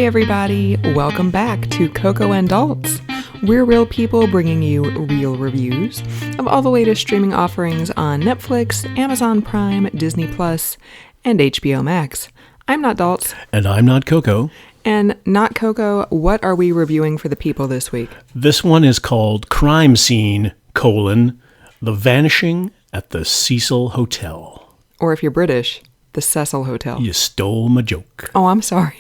Hey everybody, welcome back to Coco and Daltz. We're real people bringing you real reviews of all the latest streaming offerings on Netflix, Amazon Prime, Disney Plus, and HBO Max. I'm not Daltz. And I'm not Coco. And not Coco, what are we reviewing for the people this week? This one is called Crime Scene, The Vanishing at the Cecil Hotel. Or if you're British, the Cecil Hotel. You stole my joke. Oh, I'm sorry.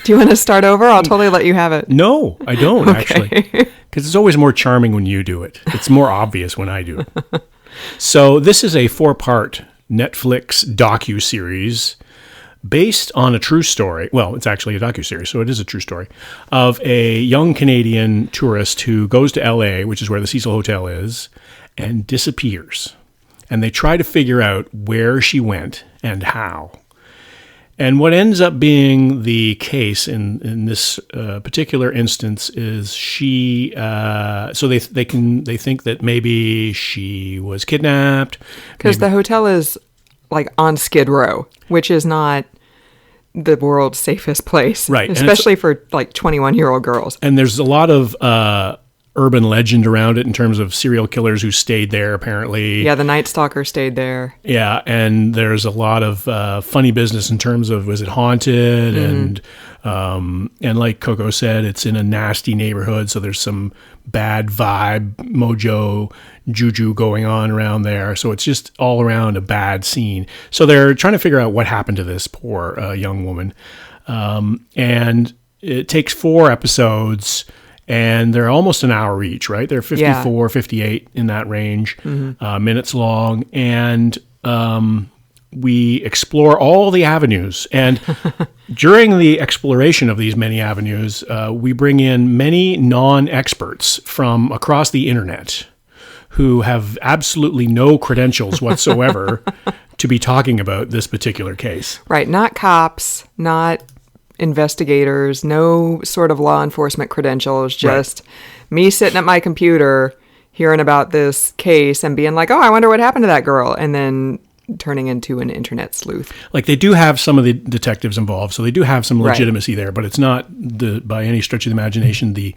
Do you want to start over? I'll totally let you have it. No, I don't Okay. actually. Because it's always more charming when you do it. It's more obvious when I do it. So this is a 4-part Netflix docu-series based on a true story. Well, it's actually a docu-series, so it is a true story, of a young Canadian tourist who goes to LA, which is where the Cecil Hotel is, and disappears. And they try to figure out where she went and how. And what ends up being the case in this particular instance is she. So they think that maybe she was kidnapped because the hotel is like on Skid Row, which is not the world's safest place, right? Especially for like 21-year-old girls. And there's a lot of urban legend around it in terms of serial killers who stayed there, apparently. Yeah, the Night Stalker stayed there. Yeah, and there's a lot of funny business in terms of, was it haunted? Mm-hmm. And like Coco said, it's in a nasty neighborhood, so there's some bad vibe, mojo, juju going on around there. So it's just all around a bad scene. So they're trying to figure out what happened to this poor young woman. And it takes 4 episodes, and they're almost an hour each, right? They're 54, 58 in that range, minutes long. And we explore all the avenues. And during the exploration of these many avenues, we bring in many non-experts from across the internet who have absolutely no credentials whatsoever to be talking about this particular case. Right, not cops, not investigators, no sort of law enforcement credentials, just me sitting at my computer hearing about this case and being like, oh, I wonder what happened to that girl, and then turning into an internet sleuth. Like, they do have some of the detectives involved, so they do have some legitimacy there, but it's not, by any stretch of the imagination, the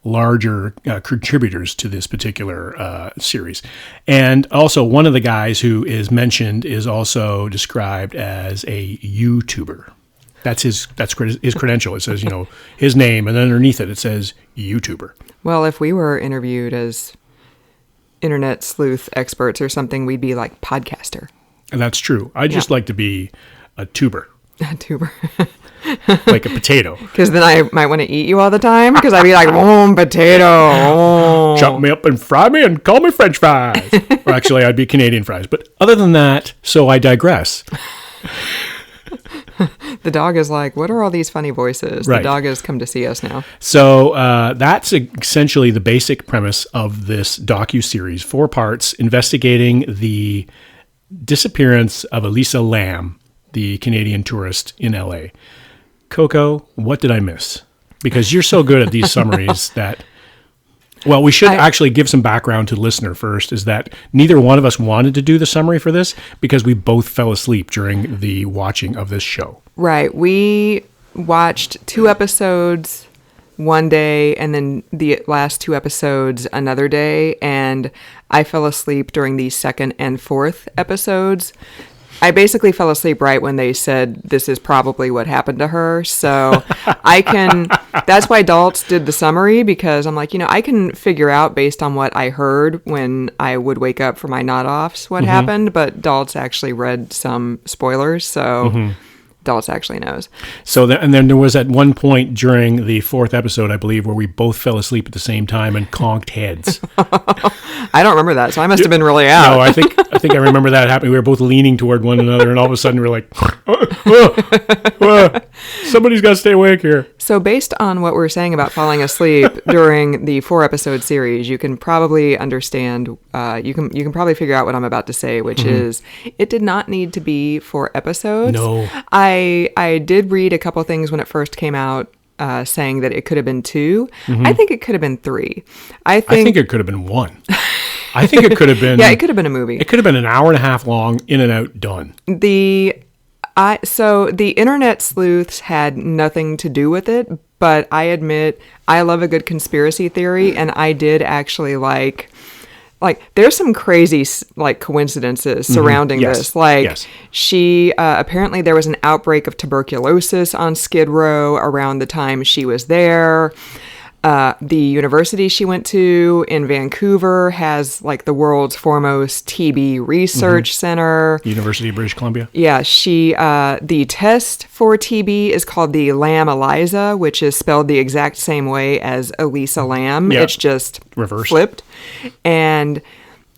larger contributors to this particular series. And also, one of the guys who is mentioned is also described as a YouTuber. That's his credential. It says, his name, and underneath it says YouTuber. Well, if we were interviewed as internet sleuth experts or something, we'd be like podcaster. And that's true. I just like to be a tuber. A tuber. Like a potato. Because then I might want to eat you all the time, because I'd be like, potato. Oh. Chop me up and fry me and call me French fries. Or actually, I'd be Canadian fries. But other than that, so I digress. The dog is like, what are all these funny voices? Right. The dog has come to see us now. So that's essentially the basic premise of this docu-series. 4 parts investigating the disappearance of Elisa Lam, the Canadian tourist in LA. Coco, what did I miss? Because you're so good at these summaries that... Well, we should actually give some background to the listener first, is that neither one of us wanted to do the summary for this because we both fell asleep during the watching of this show. Right. We watched 2 episodes one day and then the last 2 episodes another day, and I fell asleep during the 2nd and 4th episodes. I basically fell asleep right when they said this is probably what happened to her. So that's why Daltz did the summary, because I'm like, I can figure out based on what I heard when I would wake up for my not-offs what happened. But Daltz actually read some spoilers, so Daltz actually knows. So, and then there was at one point during the 4th episode, I believe, where we both fell asleep at the same time and conked heads. I don't remember that, so I must have been really out. No, I think I remember that happening. We were both leaning toward one another, and all of a sudden we're like, somebody's got to stay awake here. So based on what we're saying about falling asleep during the 4-episode series, you can probably understand, you can probably figure out what I'm about to say, which is it did not need to be 4 episodes. No. I did read a couple things when it first came out, saying that it could have been 2. I think it could have been 3. I think it could have been 1. I think it could have been... Yeah, it could have been a movie. It could have been an hour and a half long, in and out, done. So the internet sleuths had nothing to do with it, but I admit I love a good conspiracy theory, and I did actually like there's some crazy like coincidences surrounding this. Like she apparently there was an outbreak of tuberculosis on Skid Row around the time she was there. The university she went to in Vancouver has like the world's foremost TB research center. University of British Columbia. Yeah, the test for TB is called the Lam ELISA, which is spelled the exact same way as Elisa Lam. Yeah. It's just reversed. Flipped. And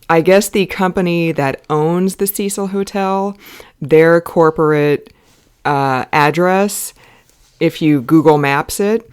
I guess the company that owns the Cecil Hotel, their corporate address, if you Google Maps it,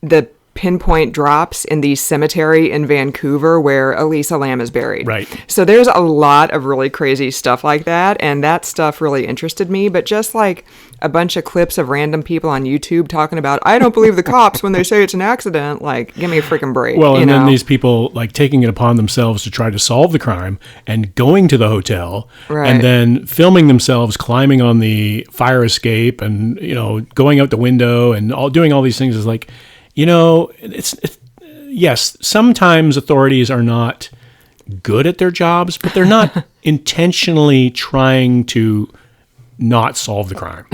the pinpoint drops in the cemetery in Vancouver where Elisa Lam is buried. Right. So there's a lot of really crazy stuff like that, and that stuff really interested me, but just like a bunch of clips of random people on YouTube talking about, I don't believe the cops when they say it's an accident, like, give me a freaking break. Well, and then these people like taking it upon themselves to try to solve the crime and going to the hotel and then filming themselves climbing on the fire escape and, going out the window and doing all these things is like, it's yes, sometimes authorities are not good at their jobs, but they're not intentionally trying to not solve the crime.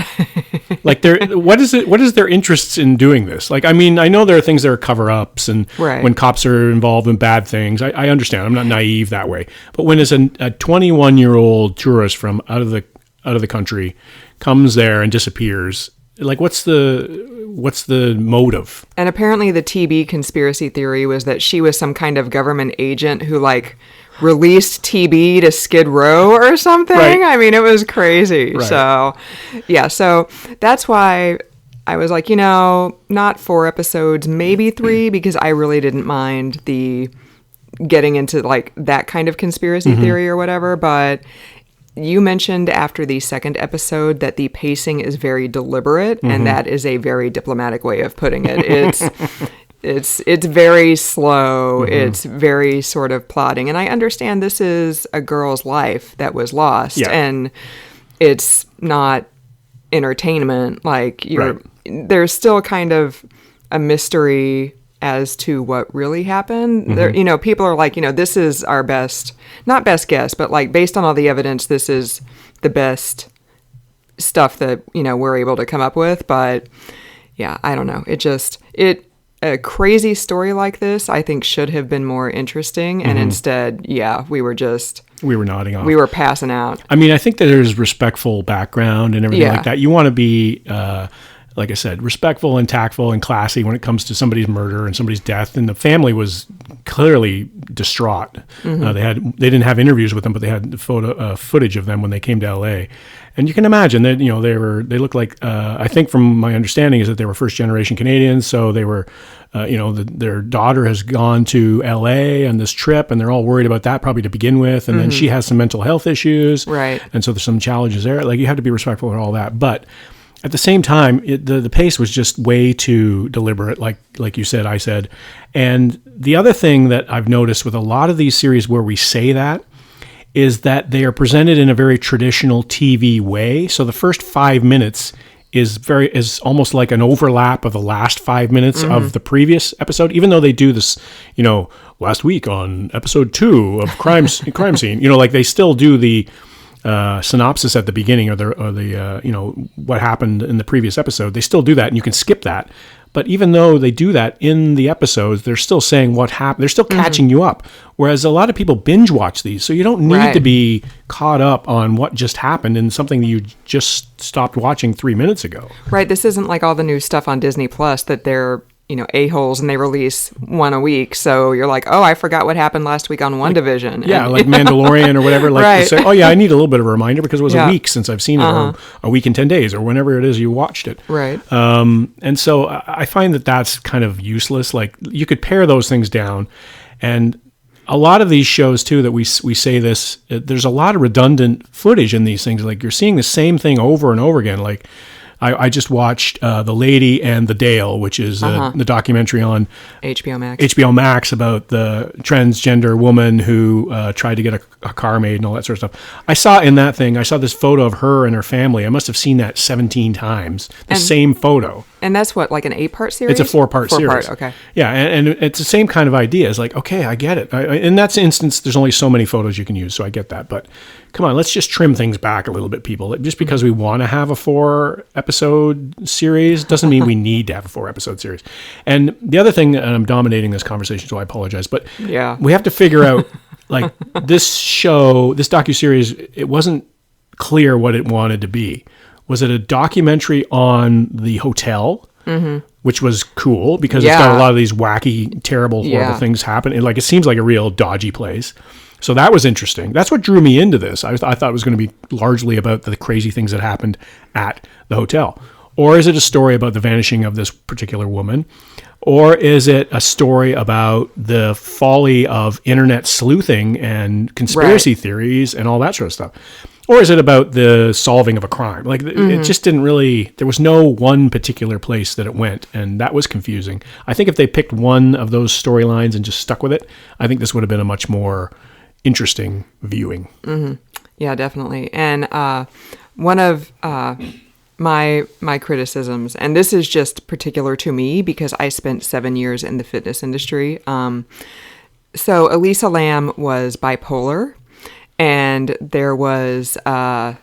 Like what is their interests in doing this? Like, I mean, I know there are things that are cover-ups and when cops are involved in bad things, I understand. I'm not naive that way. But when it's a 21-year-old tourist from out of the country comes there and disappears, like what's the motive? And apparently the TB conspiracy theory was that she was some kind of government agent who like released TB to Skid Row or something. Right. I mean, it was crazy. Right. So, yeah, so that's why I was like, not 4 episodes, maybe 3, because I really didn't mind the getting into like that kind of conspiracy theory or whatever, but you mentioned after the second episode that the pacing is very deliberate, and that is a very diplomatic way of putting it. It's very slow. It's very sort of plodding, and I understand this is a girl's life that was lost, and it's not entertainment. Like there's still kind of a mystery as to what really happened. There, people are like, this is our not best guess, but like based on all the evidence, this is the best stuff that, we're able to come up with. But yeah, I don't know. A crazy story like this, I think should have been more interesting. And instead, we were nodding off. We were passing out. I mean, I think that there's respectful background and everything like that. You want to be, like I said, respectful and tactful and classy when it comes to somebody's murder and somebody's death. And the family was clearly distraught. They didn't have interviews with them, but they had footage of them when they came to LA. And you can imagine that, they looked like, I think from my understanding is that they were first generation Canadians. So they were, their daughter has gone to LA on this trip and they're all worried about that probably to begin with. And then she has some mental health issues. Right. And so there's some challenges there. Like you have to be respectful and all that. But at the same time, the pace was just way too deliberate, like you said, I said. And the other thing that I've noticed with a lot of these series where we say that is that they are presented in a very traditional TV way. So the first 5 minutes is almost like an overlap of the last 5 minutes of the previous episode, even though they do this, last week on episode 2 of crime scene, like they still do the synopsis at the beginning or the what happened in the previous episode. They still do that and you can skip that. But even though they do that in the episodes, they're still saying what happened. They're still catching you up. Whereas a lot of people binge watch these. So you don't need to be caught up on what just happened in something that you just stopped watching 3 minutes ago. Right. This isn't like all the new stuff on Disney Plus that they're a-holes and they release one a week. So you're like, oh, I forgot what happened last week on WandaVision. Yeah, like Mandalorian or whatever. Like they say, oh yeah, I need a little bit of a reminder because it was a week since I've seen it, or a week and 10 days, or whenever it is you watched it. Right. And so I find that that's kind of useless. Like you could pare those things down. And a lot of these shows too that we say this, there's a lot of redundant footage in these things. Like you're seeing the same thing over and over again. Like I just watched The Lady and the Dale, which is the documentary on HBO Max about the transgender woman who tried to get a car made and all that sort of stuff. I saw this photo of her and her family. I must have seen that 17 times. Same photo. And that's what, like an 8-part series? It's a 4-part series. Okay. Yeah, and it's the same kind of idea. It's like, okay, I get it. In that instance, there's only so many photos you can use, so I get that. But come on, let's just trim things back a little bit, people. Just because we want to have a 4-episode series doesn't mean we need to have a 4-episode series. And the other thing, and I'm dominating this conversation, so I apologize, but we have to figure out, like, this docuseries, it wasn't clear what it wanted to be. Was it a documentary on the hotel, which was cool because it's got a lot of these wacky, terrible, horrible things happening. Like, it seems like a real dodgy place. So that was interesting. That's what drew me into this. I thought it was going to be largely about the crazy things that happened at the hotel. Or is it a story about the vanishing of this particular woman? Or is it a story about the folly of internet sleuthing and conspiracy theories and all that sort of stuff? Or is it about the solving of a crime? Like, it just didn't really, there was no one particular place that it went, and that was confusing. I think if they picked one of those storylines and just stuck with it, I think this would have been a much more interesting viewing. Yeah, definitely. And one of my criticisms, and this is just particular to me because I spent 7 years in the fitness industry. So Elisa Lam was bipolar. And there was a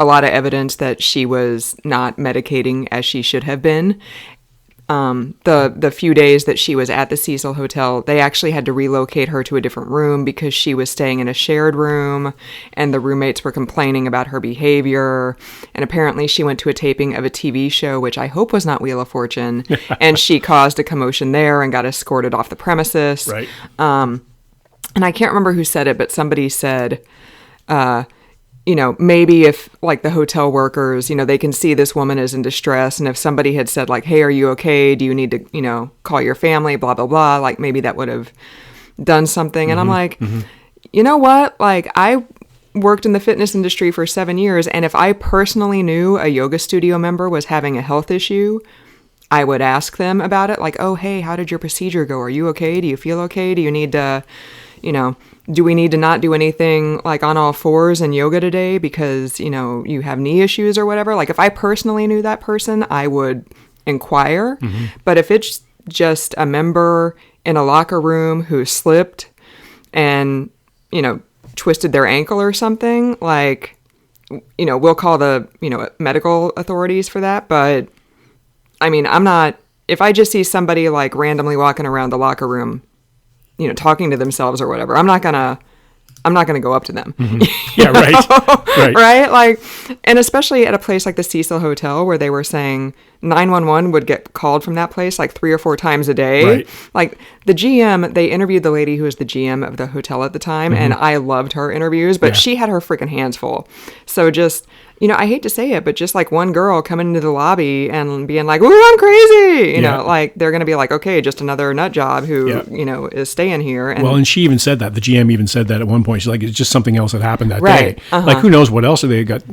lot of evidence that she was not medicating as she should have been. The few days that she was at the Cecil Hotel, they actually had to relocate her to a different room because she was staying in a shared room, and the roommates were complaining about her behavior. And apparently she went to a taping of a TV show, which I hope was not Wheel of Fortune, and she caused a commotion there and got escorted off the premises. Right. And I can't remember who said it, but somebody said, maybe if, like, the hotel workers, they can see this woman is in distress. And if somebody had said, like, hey, are you okay? Do you need to, call your family, blah, blah, blah. Like, maybe that would have done something. And I'm like, you know what? Like, I worked in the fitness industry for 7 years. And if I personally knew a yoga studio member was having a health issue, I would ask them about it. Like, oh, hey, how did your procedure go? Are you okay? Do you feel okay? Do you need to... do we need to not do anything like on all fours in yoga today because, you have knee issues or whatever? Like, if I personally knew that person, I would inquire. But if it's just a member in a locker room who slipped and, twisted their ankle or something, like, we'll call the, medical authorities for that. But I mean, if I just see somebody like randomly walking around the locker room, talking to themselves or whatever, I'm not gonna go up to them. Yeah, right. Right. Like, and especially at a place like the Cecil Hotel where they were saying 911 would get called from that place like 3 or 4 times a day. Right. Like, the GM, they interviewed the lady who was the GM of the hotel at the time, and I loved her interviews, but she had her freaking hands full. So just, I hate to say it, but just like one girl coming into the lobby and being like, "Ooh, I'm crazy," like, they're going to be like, okay, just another nut job who, is staying here. And, well, and she even said that. The GM even said that at one point. She's like, it's just something else that happened that day. Like, who knows what else? They've got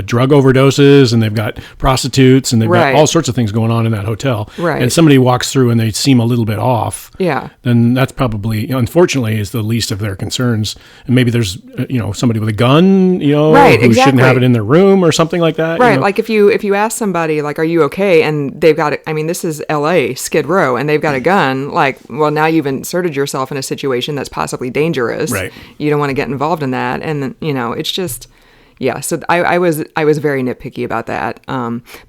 drug overdoses, and they've got prostitutes, and they've got all sorts of things going on in that hotel. Right. And somebody walks through and they seem a little bit off. Yeah. Then that's probably, unfortunately, is the least of their concerns. And maybe there's, somebody with a gun, who shouldn't have it in their room or something like that. Right. Like, if you ask somebody, like, are you okay? And they've got, this is LA, Skid Row, and they've got a gun. Like, well, now you've inserted yourself in a situation that's possibly dangerous. Right. You don't want to get involved in that. And, it's just... Yeah, so I was very nitpicky about that.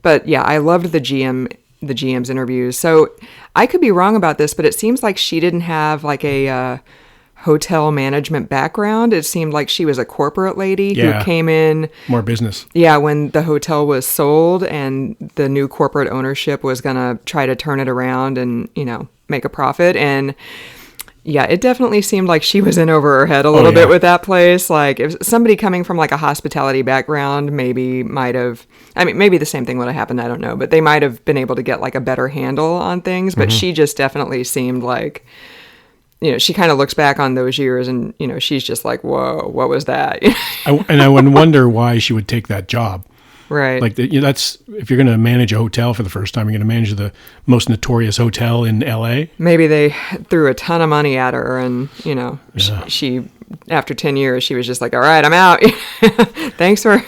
But yeah, I loved the GM's interviews. So I could be wrong about this, but it seems like she didn't have like a hotel management background. It seemed like she was a corporate lady who came in more business. Yeah, when the hotel was sold and the new corporate ownership was gonna try to turn it around and make a profit. And yeah, it definitely seemed like she was in over her head a little bit with that place. Like, if somebody coming from like a hospitality background maybe might have, maybe the same thing would have happened, I don't know, but they might have been able to get like a better handle on things. But she just definitely seemed like, she kind of looks back on those years and, she's just like, whoa, what was that? And I would wonder why she would take that job. Right. Like that's if you're going to manage a hotel for the first time, you're going to manage the most notorious hotel in LA. Maybe they threw a ton of money at her, and Yeah. she after 10 years, she was just like, all right, I'm out. thanks for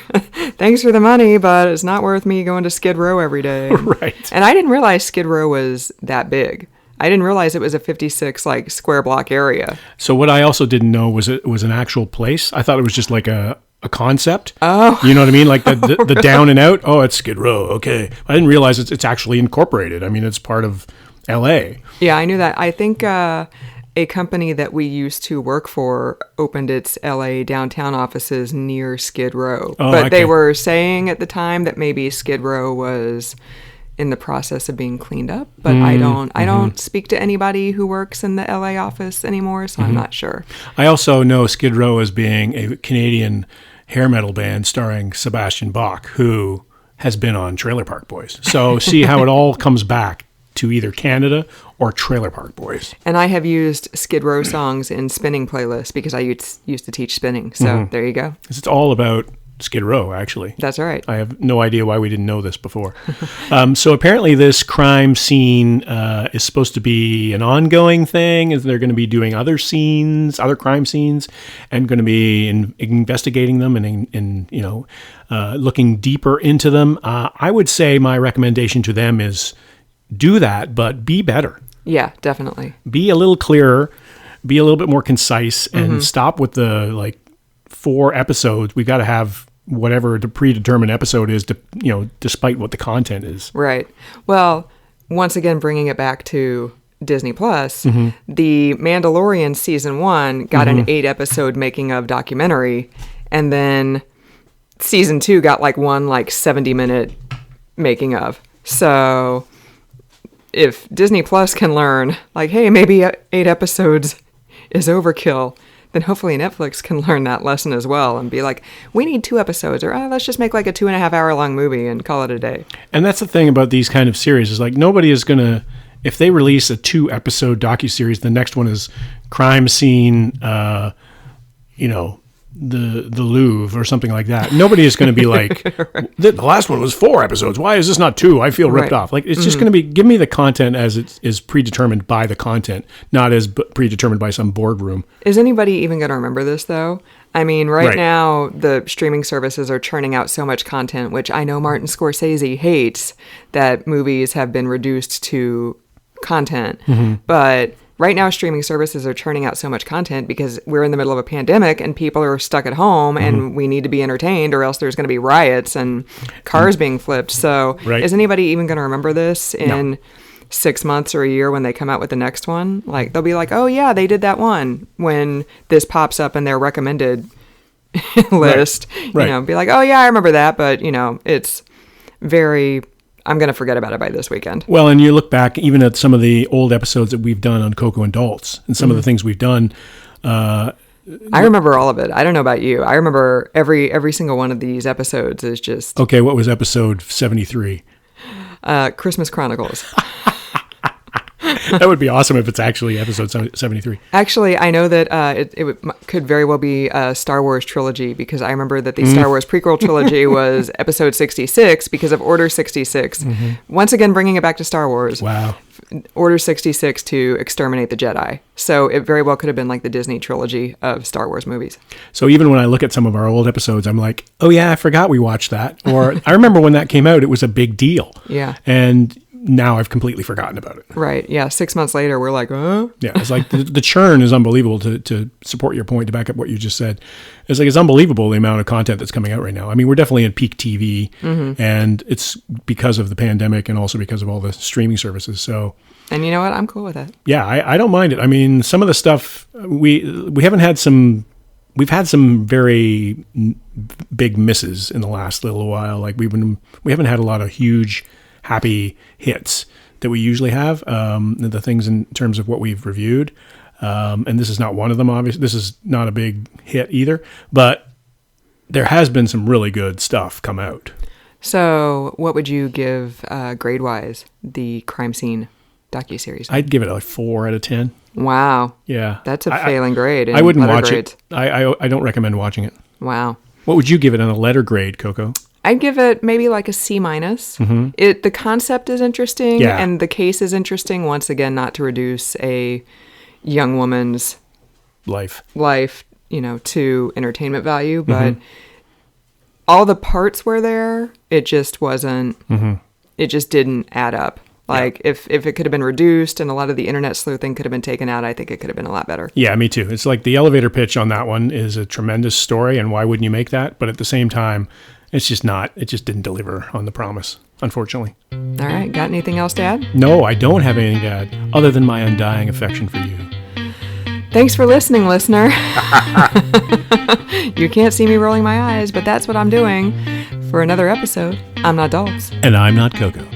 the money, but it's not worth me going to Skid Row every day. Right. And I didn't realize Skid Row was that big. I didn't realize it was a 56 square block area. So what I also didn't know was it was an actual place. I thought it was just like a concept. Oh. You know what I mean? Like the down and out. Oh, it's Skid Row. Okay. I didn't realize it's actually incorporated. I mean, it's part of LA. Yeah, I knew that. I think a company that we used to work for opened its LA downtown offices near Skid Row. Oh, but okay. they were saying at the time that maybe Skid Row was in the process of being cleaned up. But I don't speak to anybody who works in the LA office anymore, so I'm not sure. I also know Skid Row as being a Canadian hair metal band starring Sebastian Bach, who has been on Trailer Park Boys. So see how it all comes back to either Canada or Trailer Park Boys. And I have used Skid Row songs in spinning playlists because I used to teach spinning. So there you go. It's all about Skid Row, actually. That's right. I have no idea why we didn't know this before. So apparently this crime scene is supposed to be an ongoing thing. Is they're going to be doing other crime scenes, and going to be investigating them and looking deeper into them. I would say my recommendation to them is do that, but be better. Yeah, definitely. Be a little clearer, be a little bit more concise, and stop with the 4 episodes. We got to have whatever the predetermined episode is, despite what the content is. Right. Well, once again, bringing it back to Disney Plus, the Mandalorian season 1 got an 8-episode making of documentary, and then season 2 got one 70-minute making of. So if Disney Plus can learn, hey, maybe 8 episodes is overkill, then hopefully Netflix can learn that lesson as well and be like, we need 2 episodes, or let's just make a 2.5-hour long movie and call it a day. And that's the thing about these kind of series is nobody is going to, if they release a 2-episode docuseries, the next one is crime scene, the Louvre or something like that. Nobody is going to be like, right. The last one was 4 episodes. Why is this not 2? I feel ripped off. It's just going to be, give me the content as it is predetermined by the content, not as predetermined by some boardroom. Is anybody even going to remember this though? I mean, right now the streaming services are churning out so much content, which I know Martin Scorsese hates that movies have been reduced to content, but right now, streaming services are churning out so much content because we're in the middle of a pandemic and people are stuck at home and we need to be entertained, or else there's going to be riots and cars being flipped. So is anybody even going to remember this in 6 months or a year when they come out with the next one? They'll be like, oh yeah, they did that one, when this pops up in their recommended list. Be like, oh yeah, I remember that, but it's very... I'm going to forget about it by this weekend. Well, and you look back even at some of the old episodes that we've done on Coco and Daltz and some of the things we've done. I remember all of it. I don't know about you. I remember every single one of these episodes is just... Okay, what was episode 73? Christmas Chronicles. That would be awesome if it's actually episode 73. Actually, I know that it could very well be a Star Wars trilogy, because I remember that the Star Wars prequel trilogy was episode 66 because of Order 66. Once again, bringing it back to Star Wars. Wow. Order 66 to exterminate the Jedi. So it very well could have been the Disney trilogy of Star Wars movies. So even when I look at some of our old episodes, I'm like, oh yeah, I forgot we watched that. Or I remember when that came out, it was a big deal. Yeah. And now I've completely forgotten about it. Right. Yeah. 6 months later, we're like, oh. Yeah. It's the churn is unbelievable. To support your point, to back up what you just said. It's unbelievable the amount of content that's coming out right now. I mean, we're definitely in peak TV, and it's because of the pandemic and also because of all the streaming services. So, and you know what? I'm cool with that. Yeah, I don't mind it. I mean, some of the stuff we haven't had some. We've had some very big misses in the last little while. We haven't had a lot of huge, happy hits that we usually have. The things in terms of what we've reviewed. And this is not one of them, obviously. This is not a big hit either. But there has been some really good stuff come out. So what would you give grade-wise the crime scene docuseries? I'd give it a 4 out of 10. Wow. Yeah. That's a failing grade. I wouldn't watch it. I don't recommend watching it. Wow. What would you give it on a letter grade, Coco? I'd give it maybe like a C-. The concept is interesting, Yeah. and the case is interesting. Once again, not to reduce a young woman's Life. to entertainment value, but all the parts were there. It just wasn't. It just didn't add up. Like, if it could have been reduced and a lot of the internet sleuthing could have been taken out, I think it could have been a lot better. Yeah, me too. It's like the elevator pitch on that one is a tremendous story, and why wouldn't you make that? But at the same time, it just didn't deliver on the promise, unfortunately. All right, got anything else to add? No, I don't have anything to add, other than my undying affection for you. Thanks for listening, listener. You can't see me rolling my eyes, but that's what I'm doing. For another episode, I'm Not Dolls. And I'm Not Coco.